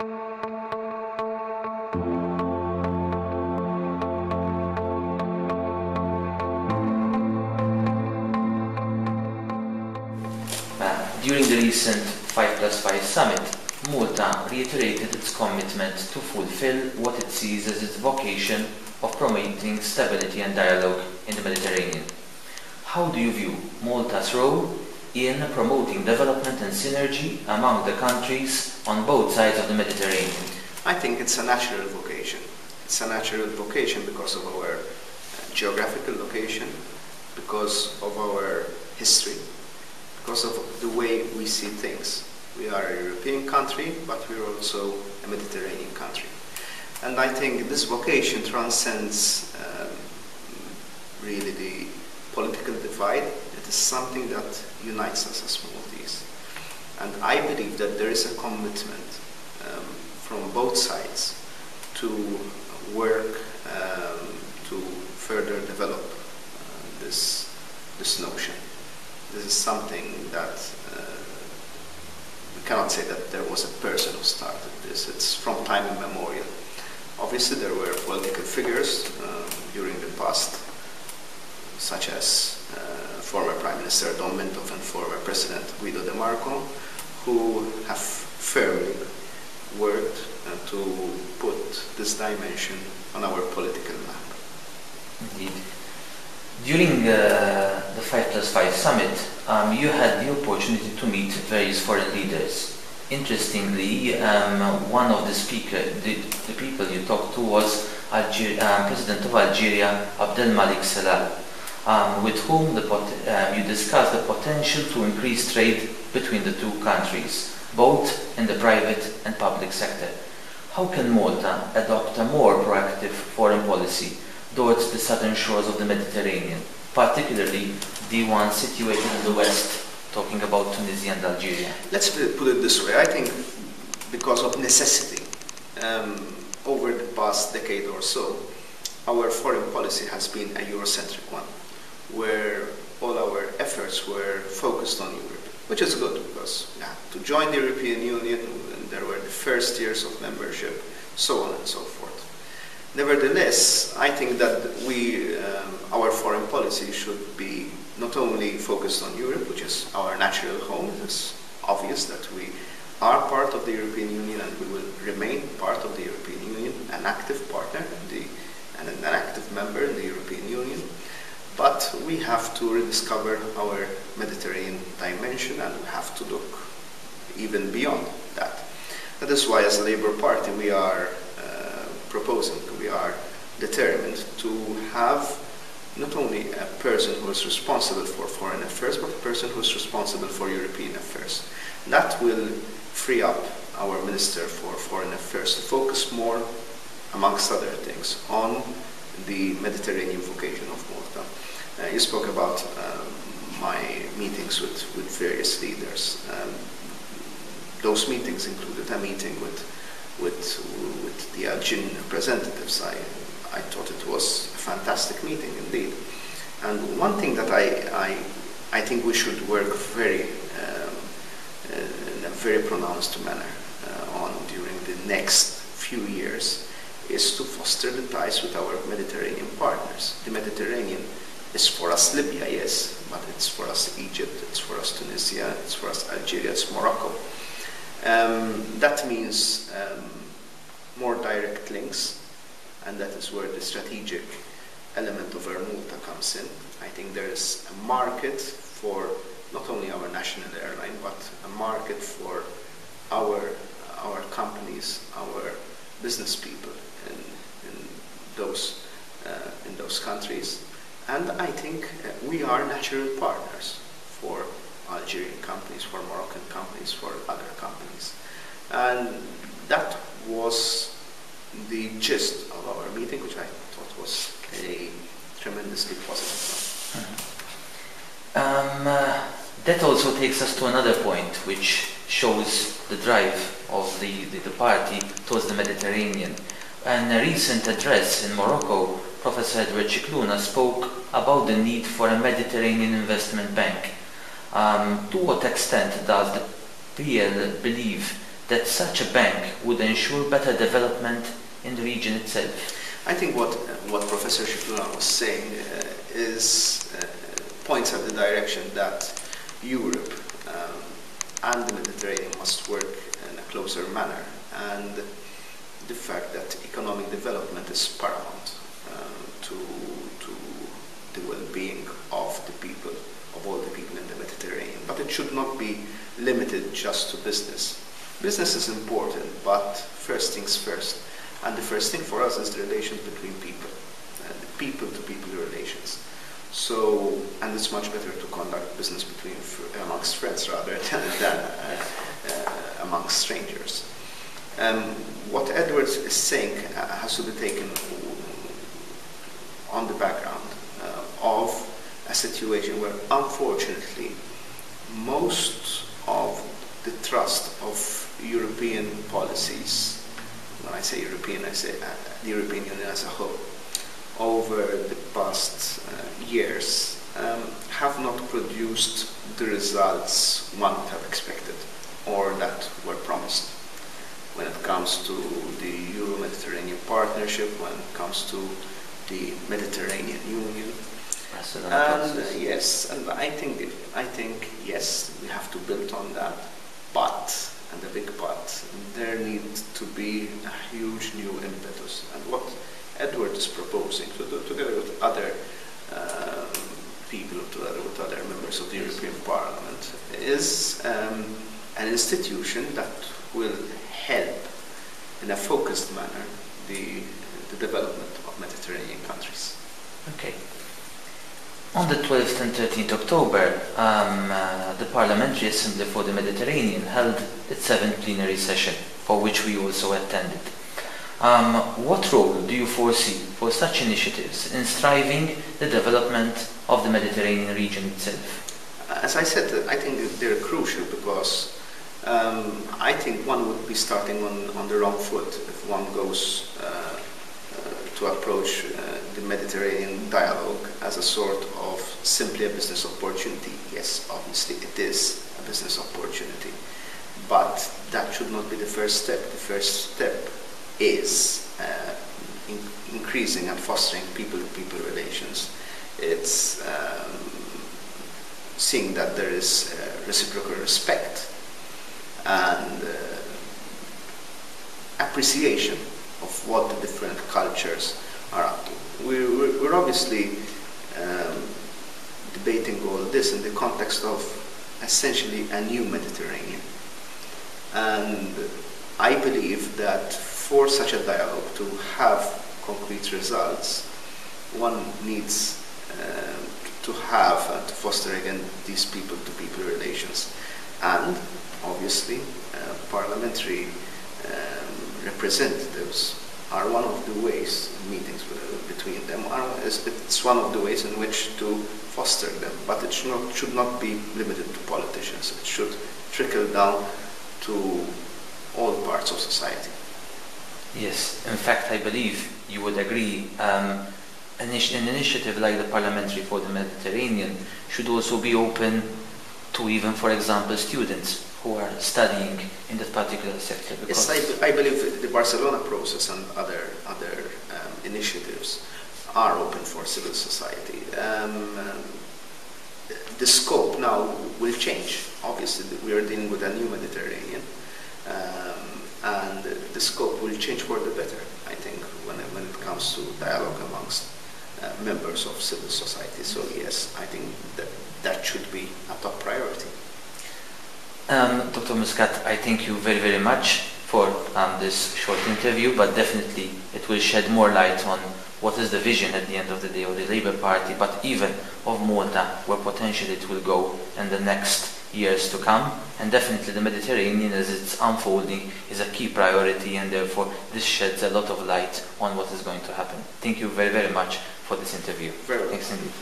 During the recent 5+5 summit, Malta reiterated its commitment to fulfill what it sees as its vocation of promoting stability and dialogue in the Mediterranean. How do you view Malta's role in promoting development and synergy among the countries on both sides of the Mediterranean? I think it's a natural vocation. It's a natural vocation because of our geographical location, because of our history, because of the way we see things. We are a European country, but we're also a Mediterranean country. And I think this vocation transcends really the political divide. It is something that unites us as Maltese. And I believe that there is a commitment from both sides to work to further develop this notion. This is something that we cannot say that there was a person who started this. It's from time immemorial. Obviously, there were political figures during the past, such as former Prime Minister Don Mintoff and former President Guido De Marco, who have firmly worked to put this dimension on our political map. Indeed. During the 5+5 summit, you had the opportunity to meet various foreign leaders. Interestingly, one of the people you talked to was President of Algeria, Abdelmalik Selal, with whom you discussed the potential to increase trade between the two countries, both in the private and public sector. How can Malta adopt a more proactive foreign policy towards the southern shores of the Mediterranean, particularly the one situated in the west, talking about Tunisia and Algeria? Let's put it this way. I think because of necessity, over the past decade or so, our foreign policy has been a Eurocentric one, where all our efforts were focused on Europe, which is good because to join the European Union, there were the first years of membership, so on and so forth. Nevertheless, I think that our foreign policy should be not only focused on Europe, which is our natural home. It's obvious that we are part of the European Union and we will remain part of the European Union, an active partner and an active member in the European Union. But we have to rediscover our Mediterranean dimension and we have to look even beyond that. That is why as a Labour Party we are we are determined to have not only a person who is responsible for foreign affairs, but a person who is responsible for European affairs. That will free up our Minister for Foreign Affairs to focus more, amongst other things, on the Mediterranean vocation of Malta. You spoke about my meetings with various leaders. Those meetings included a meeting with the Algerian representatives. I thought it was a fantastic meeting indeed. And one thing that I think we should work in a very pronounced manner on during the next few years is to foster the ties with our Mediterranean partners. The Mediterranean is for us Libya, yes, but it's for us Egypt, it's for us Tunisia, it's for us Algeria, it's Morocco. That means more direct links, and that is where the strategic element of our Malta comes in. I think there is a market for not only our national airline, but a market for our companies, our business people in those countries. And I think we are natural partners for Algerian companies, for Moroccan companies, for other companies. And that was the gist of our meeting, which I thought was a tremendously positive one. That also takes us to another point, which shows the drive of the party towards the Mediterranean. In a recent address in Morocco, Professor Edward Cicluna spoke about the need for a Mediterranean investment bank. To what extent does the PL believe that such a bank would ensure better development in the region itself? I think what Professor Julian was saying points at the direction that Europe and the Mediterranean must work in a closer manner, and the fact that economic development is paramount to the well-being of all the people in the Mediterranean. But it should not be limited just to business. Business is important, but first things first. And the first thing for us is the relations between people, the people-to-people relations. So, and it's much better to conduct business amongst friends rather than amongst strangers. What Edward is saying has to be taken on the background of a situation where, unfortunately, most of the trust of European policies, when I say European, I say the European Union as a whole, over the past years have not produced the results one would have expected or that were promised. When it comes to the Euro-Mediterranean partnership, when it comes to the Mediterranean Union, yes, and I think yes, we have to build on that, but, and the big but, there needs to be a huge new impetus. And what Edward is proposing, together with other people, together with other members of the European Parliament, is an institution that will help in a focused manner the development of Mediterranean countries. Okay. On the 12th and 13th October, the Parliamentary Assembly for the Mediterranean held its 7th plenary session, for which we also attended. What role do you foresee for such initiatives in striving the development of the Mediterranean region itself? As I said, I think they're crucial because I think one would be starting on the wrong foot if one goes to approach the Mediterranean dialogue as a sort of simply a business opportunity. Yes, obviously it is a business opportunity, but that should not be the first step. The first step is increasing and fostering people-to-people relations. It's seeing that there is reciprocal respect and appreciation of what the different cultures are up to. We're obviously debating all this in the context of essentially a new Mediterranean. And I believe that for such a dialogue to have concrete results, one needs to have and to foster again these people-to-people relations. And obviously parliamentary representatives are one of the ways, meetings between them, it's one of the ways in which to foster them, but it should not be limited to politicians. It should trickle down to all parts of society. Yes, in fact I believe you would agree an initiative like the Parliamentary for the Mediterranean should also be open to even, for example, students who are studying in that particular sector. Yes, I believe the Barcelona process and other initiatives are open for civil society. The scope now will change. Obviously, we are dealing with a new Mediterranean, and the scope will change for the better, I think, when it comes to dialogue amongst members of civil society. So yes, I think that should be a top priority. Dr. Muscat, I thank you very, very much for this short interview, but definitely it will shed more light on what is the vision at the end of the day of the Labour Party, but even of Malta, where potentially it will go in the next years to come. And definitely the Mediterranean, as it's unfolding, is a key priority, and therefore this sheds a lot of light on what is going to happen. Thank you very, very much for this interview. Very well. Thanks indeed.